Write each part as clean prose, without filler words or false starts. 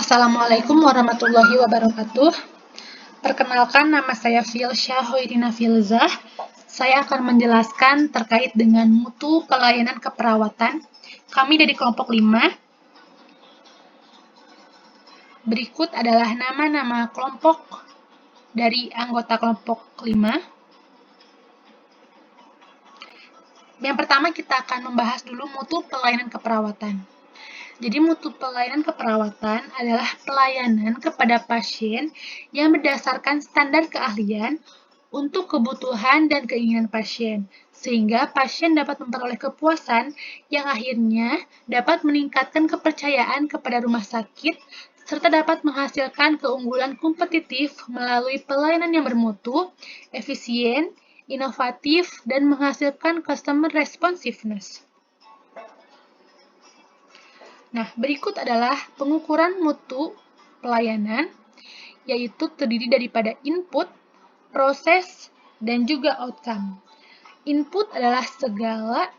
Assalamualaikum warahmatullahi wabarakatuh. Perkenalkan, nama saya Filsyah Hoirina Filzah. Saya akan menjelaskan terkait dengan mutu pelayanan keperawatan. Kami dari kelompok 5. Berikut adalah nama-nama kelompok dari anggota kelompok 5. Yang pertama kita akan membahas dulu mutu pelayanan keperawatan. Jadi mutu pelayanan keperawatan adalah pelayanan kepada pasien yang berdasarkan standar keahlian untuk kebutuhan dan keinginan pasien, sehingga pasien dapat memperoleh kepuasan yang akhirnya dapat meningkatkan kepercayaan kepada rumah sakit serta dapat menghasilkan keunggulan kompetitif melalui pelayanan yang bermutu, efisien, inovatif, dan menghasilkan customer responsiveness. Nah, berikut adalah pengukuran mutu pelayanan, yaitu terdiri daripada input, proses, dan juga outcome. Input adalah segala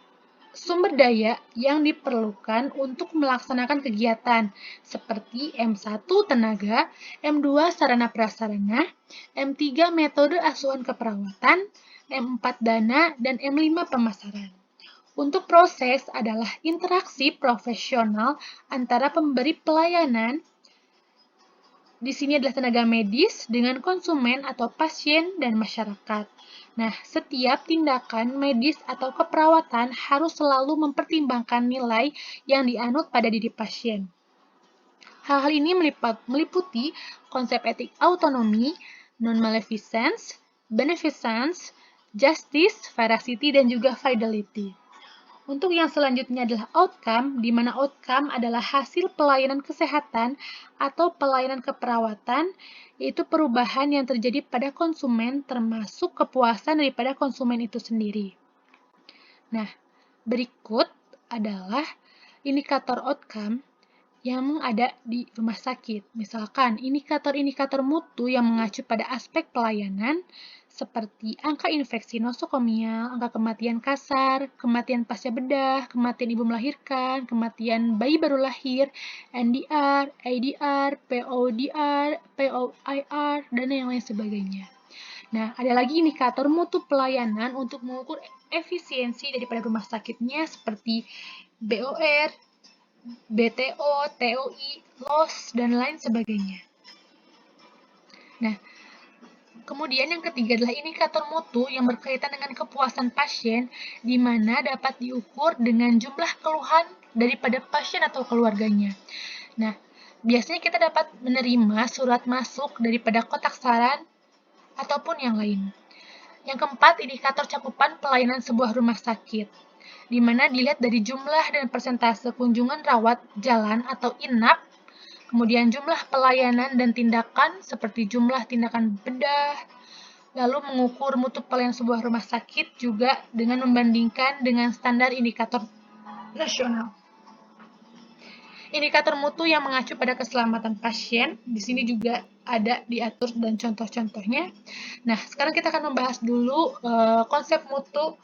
sumber daya yang diperlukan untuk melaksanakan kegiatan, seperti M1 tenaga, M2 sarana prasarana, M3 metode asuhan keperawatan, M4 dana, dan M5 pemasaran. Untuk proses adalah interaksi profesional antara pemberi pelayanan, di sini adalah tenaga medis, dengan konsumen atau pasien dan masyarakat. Nah, setiap tindakan medis atau keperawatan harus selalu mempertimbangkan nilai yang dianut pada diri pasien. Hal-hal ini meliputi konsep etik autonomi, non-maleficence, beneficence, justice, veracity, dan juga fidelity. Untuk yang selanjutnya adalah outcome, di mana outcome adalah hasil pelayanan kesehatan atau pelayanan keperawatan, yaitu perubahan yang terjadi pada konsumen termasuk kepuasan daripada konsumen itu sendiri. Nah, berikut adalah indikator outcome yang ada di rumah sakit. Misalkan, indikator-indikator mutu yang mengacu pada aspek pelayanan seperti angka infeksi nosokomial, angka kematian kasar, kematian pasca bedah, kematian ibu melahirkan, kematian bayi baru lahir, NDR, ADR, PODR, POIR, dan yang lain sebagainya. Nah, ada lagi indikator mutu pelayanan untuk mengukur efisiensi daripada rumah sakitnya seperti BOR, BTO, TOI, LOS, dan lain sebagainya. Nah, kemudian yang ketiga adalah indikator mutu yang berkaitan dengan kepuasan pasien, di mana dapat diukur dengan jumlah keluhan daripada pasien atau keluarganya. Nah, biasanya kita dapat menerima surat masuk daripada kotak saran ataupun yang lain. Yang keempat, indikator cakupan pelayanan sebuah rumah sakit, di mana dilihat dari jumlah dan persentase kunjungan rawat jalan atau inap, kemudian jumlah pelayanan dan tindakan seperti jumlah tindakan bedah, lalu mengukur mutu pelayanan sebuah rumah sakit juga dengan membandingkan dengan standar indikator nasional. Indikator mutu yang mengacu pada keselamatan pasien, di sini juga ada diatur dan contoh-contohnya. Nah, sekarang kita akan membahas dulu konsep mutu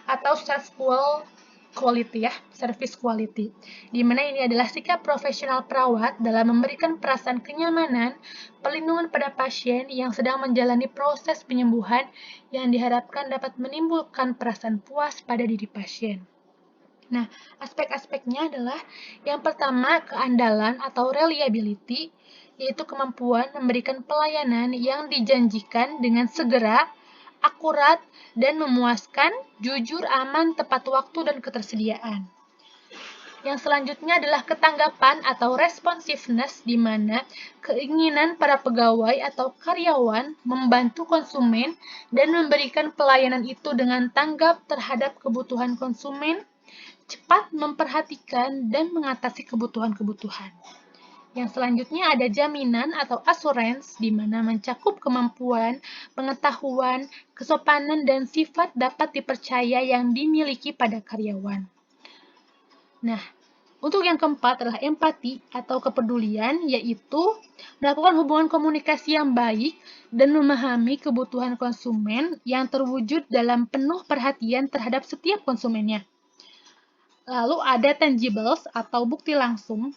atau service quality, di mana ini adalah sikap profesional perawat dalam memberikan perasaan kenyamanan, perlindungan pada pasien yang sedang menjalani proses penyembuhan yang diharapkan dapat menimbulkan perasaan puas pada diri pasien. Nah, aspek-aspeknya adalah yang pertama, keandalan atau reliability, yaitu kemampuan memberikan pelayanan yang dijanjikan dengan segera, akurat, dan memuaskan, jujur, aman, tepat waktu, dan ketersediaan. Yang selanjutnya adalah ketanggapan atau responsiveness, di mana keinginan para pegawai atau karyawan membantu konsumen dan memberikan pelayanan itu dengan tanggap terhadap kebutuhan konsumen, cepat memperhatikan dan mengatasi kebutuhan-kebutuhan. Yang selanjutnya ada jaminan atau assurance, di mana mencakup kemampuan, pengetahuan, kesopanan, dan sifat dapat dipercaya yang dimiliki pada karyawan. Nah, untuk yang keempat adalah empati atau kepedulian, yaitu melakukan hubungan komunikasi yang baik dan memahami kebutuhan konsumen yang terwujud dalam penuh perhatian terhadap setiap konsumennya. Lalu ada tangibles atau bukti langsung,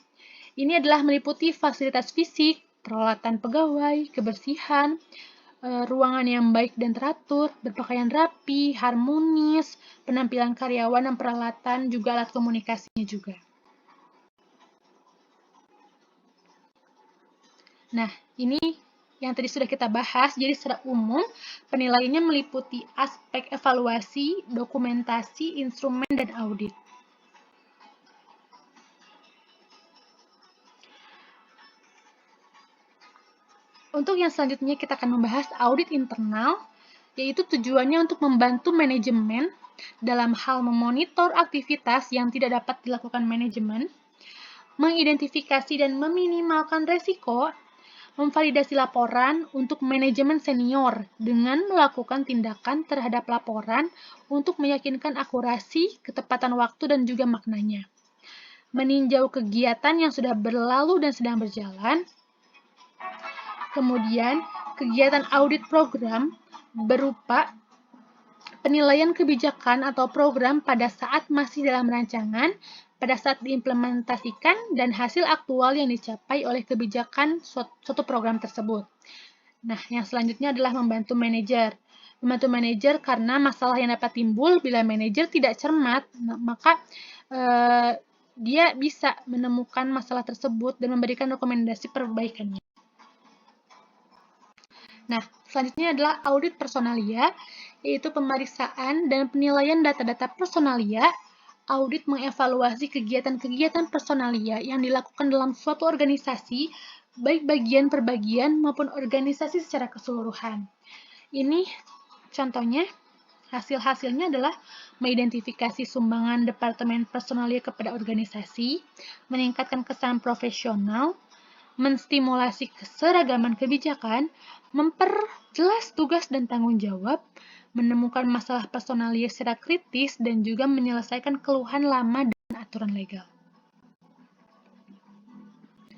Ini adalah meliputi fasilitas fisik, peralatan pegawai, kebersihan, ruangan yang baik dan teratur, berpakaian rapi, harmonis, penampilan karyawan dan peralatan, juga alat komunikasinya juga. Nah, ini yang tadi sudah kita bahas, jadi secara umum penilaiannya meliputi aspek evaluasi, dokumentasi, instrumen, dan audit. Untuk yang selanjutnya kita akan membahas audit internal, yaitu tujuannya untuk membantu manajemen dalam hal memonitor aktivitas yang tidak dapat dilakukan manajemen, mengidentifikasi dan meminimalkan resiko, memvalidasi laporan untuk manajemen senior dengan melakukan tindakan terhadap laporan untuk meyakinkan akurasi, ketepatan waktu, dan juga maknanya. Meninjau kegiatan yang sudah berlalu dan sedang berjalan. Kemudian, kegiatan audit program berupa penilaian kebijakan atau program pada saat masih dalam rancangan, pada saat diimplementasikan, dan hasil aktual yang dicapai oleh kebijakan suatu program tersebut. Nah, yang selanjutnya adalah membantu manajer. Membantu manajer karena masalah yang dapat timbul bila manajer tidak cermat, maka dia bisa menemukan masalah tersebut dan memberikan rekomendasi perbaikannya. Nah, selanjutnya adalah audit personalia, yaitu pemeriksaan dan penilaian data-data personalia. Audit mengevaluasi kegiatan-kegiatan personalia yang dilakukan dalam suatu organisasi, baik bagian per bagian maupun organisasi secara keseluruhan. Ini contohnya, hasil-hasilnya adalah mengidentifikasi sumbangan departemen personalia kepada organisasi, meningkatkan kesan profesional, menstimulasi keseragaman kebijakan, memperjelas tugas dan tanggung jawab, menemukan masalah personalia secara kritis, dan juga menyelesaikan keluhan lama dan aturan legal.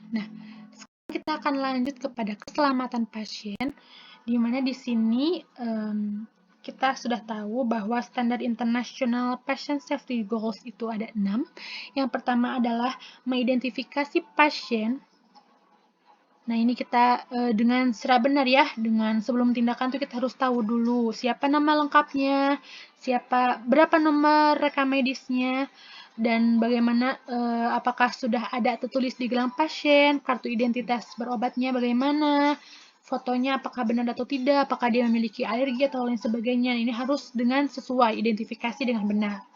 Nah, sekarang kita akan lanjut kepada keselamatan pasien, di mana di sini kita sudah tahu bahwa standar internasional patient safety goals itu ada 6. Yang pertama adalah mengidentifikasi pasien. Nah, ini kita dengan secara benar ya, dengan sebelum tindakan tuh kita harus tahu dulu siapa nama lengkapnya, berapa nomor rekam medisnya, dan bagaimana apakah sudah ada tertulis di gelang pasien, kartu identitas berobatnya bagaimana, fotonya apakah benar atau tidak, apakah dia memiliki alergi atau lain sebagainya. Ini harus dengan sesuai, identifikasi dengan benar.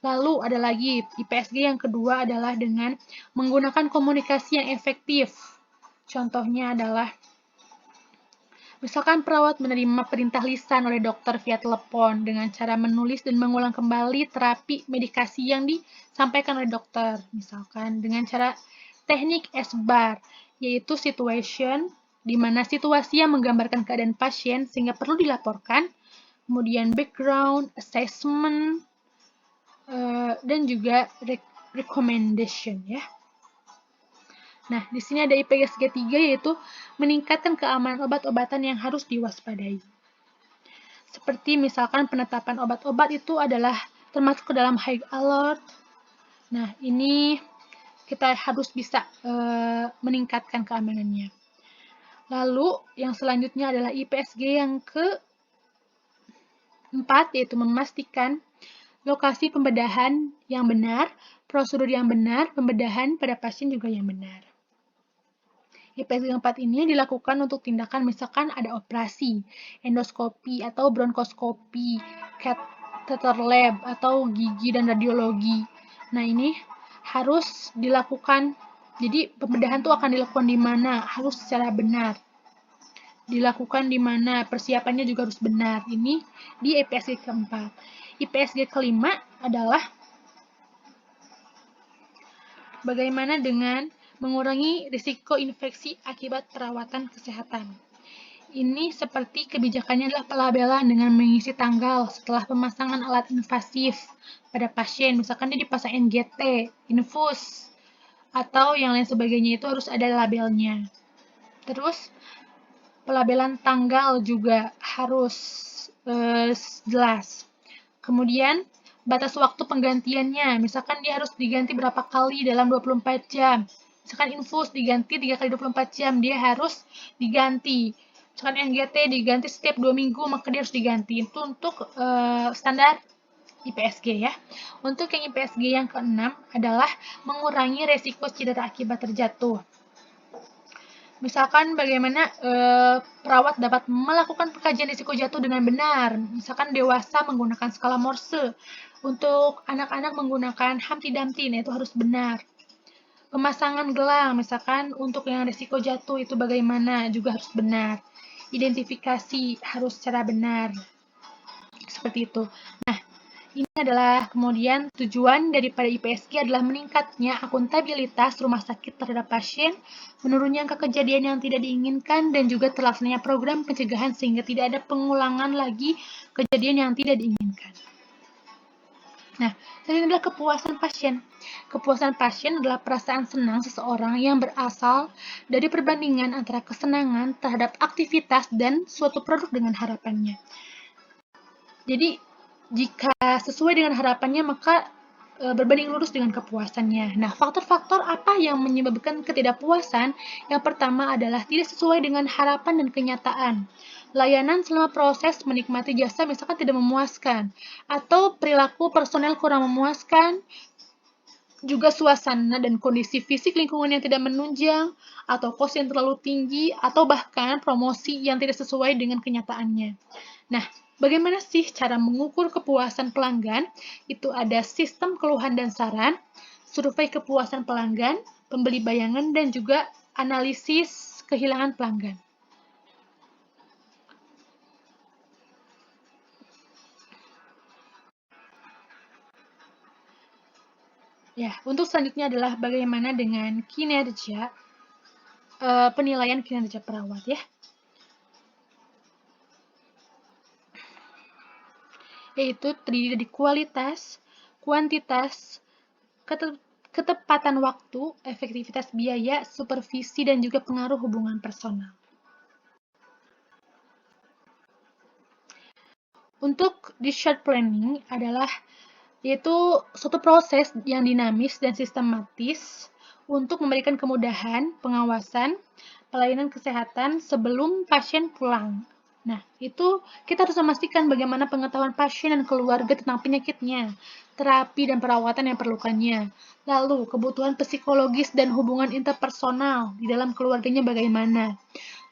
Lalu ada lagi IPSG yang kedua adalah dengan menggunakan komunikasi yang efektif. Contohnya adalah, misalkan perawat menerima perintah lisan oleh dokter via telepon dengan cara menulis dan mengulang kembali terapi medikasi yang disampaikan oleh dokter. Misalkan dengan cara teknik SBAR, yaitu situation, di mana situasi yang menggambarkan keadaan pasien sehingga perlu dilaporkan, kemudian background, assessment, dan juga recommendation ya. Nah, di sini ada IPSG 3, yaitu meningkatkan keamanan obat-obatan yang harus diwaspadai. Seperti misalkan penetapan obat-obat itu adalah termasuk ke dalam high alert. Nah, ini kita harus bisa meningkatkan keamanannya. Lalu, yang selanjutnya adalah IPSG yang keempat, yaitu memastikan lokasi pembedahan yang benar, prosedur yang benar, pembedahan pada pasien juga yang benar. IPSG 4 ini dilakukan untuk tindakan misalkan ada operasi, endoskopi atau bronkoskopi, catheter lab atau gigi dan radiologi. Nah, ini harus dilakukan, jadi pembedahan itu akan dilakukan di mana, harus secara benar. Dilakukan di mana, persiapannya juga harus benar. Ini di IPSG keempat. IPSG kelima adalah bagaimana dengan mengurangi risiko infeksi akibat perawatan kesehatan. Ini seperti kebijakannya adalah pelabelan dengan mengisi tanggal setelah pemasangan alat invasif pada pasien. Misalkan dia dipasang NGT, infus, atau yang lain sebagainya, itu harus ada labelnya. Terus, pelabelan tanggal juga harus jelas. Kemudian, batas waktu penggantiannya, misalkan dia harus diganti berapa kali dalam 24 jam. Misalkan infus diganti 3 kali 24 jam, dia harus diganti. Misalkan NGT diganti setiap 2 minggu, maka dia harus diganti. Itu untuk standar IPSG ya. Untuk yang IPSG yang keenam adalah mengurangi resiko cedera akibat terjatuh. Misalkan bagaimana perawat dapat melakukan pengkajian risiko jatuh dengan benar. Misalkan dewasa menggunakan skala Morse. Untuk anak-anak menggunakan Humpty Dumpty, nah itu harus benar. Pemasangan gelang, misalkan untuk yang risiko jatuh itu bagaimana, juga harus benar. Identifikasi harus secara benar. Seperti itu. Nah, ini adalah kemudian tujuan daripada IPSG adalah meningkatnya akuntabilitas rumah sakit terhadap pasien, menurunnya angka kejadian yang tidak diinginkan, dan juga terlaksananya program pencegahan sehingga tidak ada pengulangan lagi kejadian yang tidak diinginkan. Nah, ini adalah kepuasan pasien. Kepuasan pasien adalah perasaan senang seseorang yang berasal dari perbandingan antara kesenangan terhadap aktivitas dan suatu produk dengan harapannya. Jadi, jika sesuai dengan harapannya, maka berbanding lurus dengan kepuasannya. Nah, faktor-faktor apa yang menyebabkan ketidakpuasan? Yang pertama adalah tidak sesuai dengan harapan dan kenyataan. Layanan selama proses menikmati jasa misalkan tidak memuaskan, atau perilaku personel kurang memuaskan, juga suasana dan kondisi fisik lingkungan yang tidak menunjang, atau kos yang terlalu tinggi, atau bahkan promosi yang tidak sesuai dengan kenyataannya. Nah, bagaimana sih cara mengukur kepuasan pelanggan? Itu ada sistem keluhan dan saran, survei kepuasan pelanggan, pembeli bayangan, dan juga analisis kehilangan pelanggan. Ya, untuk selanjutnya adalah bagaimana dengan kinerja, penilaian kinerja perawat ya. Yaitu terdiri dari kualitas, kuantitas, ketepatan waktu, efektivitas biaya, supervisi, dan juga pengaruh hubungan personal. Untuk discharge planning adalah yaitu suatu proses yang dinamis dan sistematis untuk memberikan kemudahan, pengawasan, pelayanan kesehatan sebelum pasien pulang. Nah, itu kita harus memastikan bagaimana pengetahuan pasien dan keluarga tentang penyakitnya, terapi dan perawatan yang perlukannya. Lalu, kebutuhan psikologis dan hubungan interpersonal di dalam keluarganya bagaimana.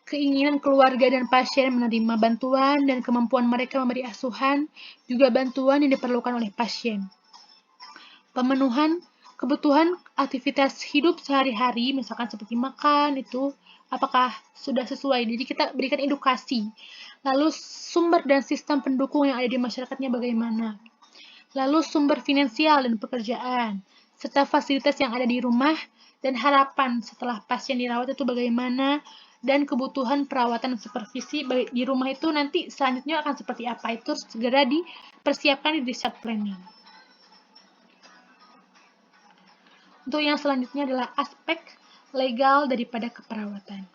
Keinginan keluarga dan pasien menerima bantuan dan kemampuan mereka memberi asuhan, juga bantuan yang diperlukan oleh pasien. Pemenuhan kebutuhan aktivitas hidup sehari-hari, misalkan seperti makan, itu apakah sudah sesuai. Jadi kita berikan edukasi. Lalu sumber dan sistem pendukung yang ada di masyarakatnya bagaimana. Lalu sumber finansial dan pekerjaan, serta fasilitas yang ada di rumah, dan harapan setelah pasien dirawat itu bagaimana, dan kebutuhan perawatan dan supervisi di rumah itu nanti selanjutnya akan seperti apa, itu segera dipersiapkan di discharge planning. Untuk yang selanjutnya adalah aspek legal daripada keperawatan.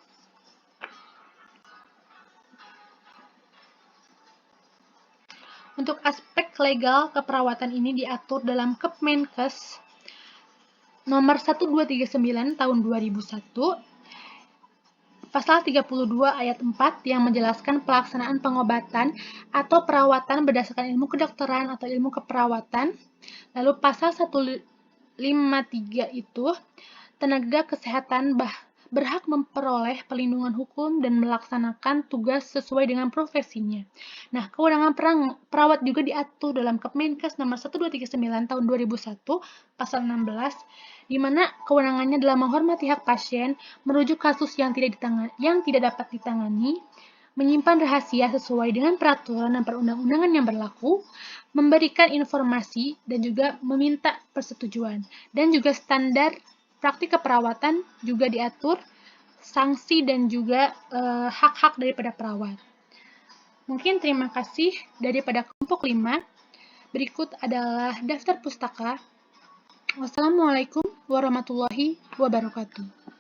Untuk aspek legal keperawatan ini diatur dalam Kepmenkes nomor 1239 tahun 2001, Pasal 32 ayat 4 yang menjelaskan pelaksanaan pengobatan atau perawatan berdasarkan ilmu kedokteran atau ilmu keperawatan. Lalu pasal 153 itu, tenaga kesehatan berhak memperoleh perlindungan hukum dan melaksanakan tugas sesuai dengan profesinya. Nah, kewenangan perawat juga diatur dalam Kepmenkes nomor 1239 tahun 2001, pasal 16, di mana kewenangannya adalah menghormati hak pasien, merujuk kasus yang tidak dapat ditangani, menyimpan rahasia sesuai dengan peraturan dan perundang-undangan yang berlaku, memberikan informasi, dan juga meminta persetujuan. Dan juga standar praktik keperawatan juga diatur, sanksi dan juga hak-hak daripada perawat. Mungkin terima kasih daripada kelompok 5. Berikut adalah daftar pustaka. Wassalamualaikum warahmatullahi wabarakatuh.